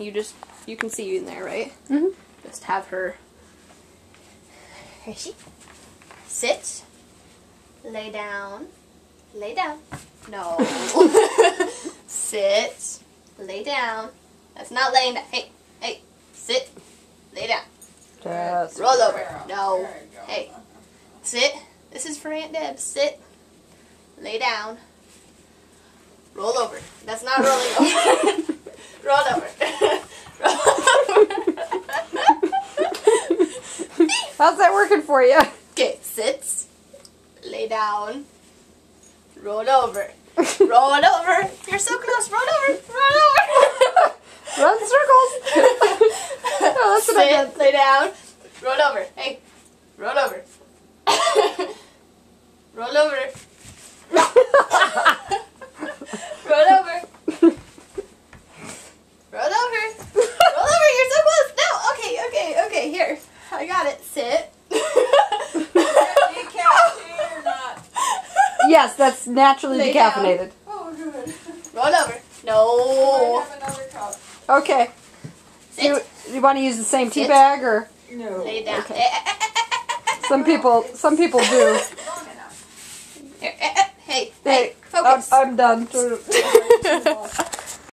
You can see you in there, right? Mm-hmm. Just have her. Here she. Sit. Lay down. Lay down. No. Sit. Lay down. That's not laying down. Hey. Hey. Sit. Lay down. Yes. Roll over. No. Hey. Sit. This is for Aunt Deb. Sit. Lay down. Roll over. That's not rolling over. Roll over. Roll over. How's that working for you? Okay, sit. Lay down. Roll over. Roll over. You're so close. Roll over. Roll over. Run circles. Oh, that's what I Sit. did. Lay down. Roll over. Hey. Roll over. Roll over. Roll over. Roll over. Roll over. You're so close. No. Okay. Here. I got it. Sit. Decaffeinated or not? Yes, that's naturally Lay decaffeinated. Oh, good. Roll over. I No. have another cup. Okay. Sit. You want to use the same tea Sit. bag, or No. Lay down. Okay. some people do. Long enough. Hey. Hey, Focus. I'm done. Too long.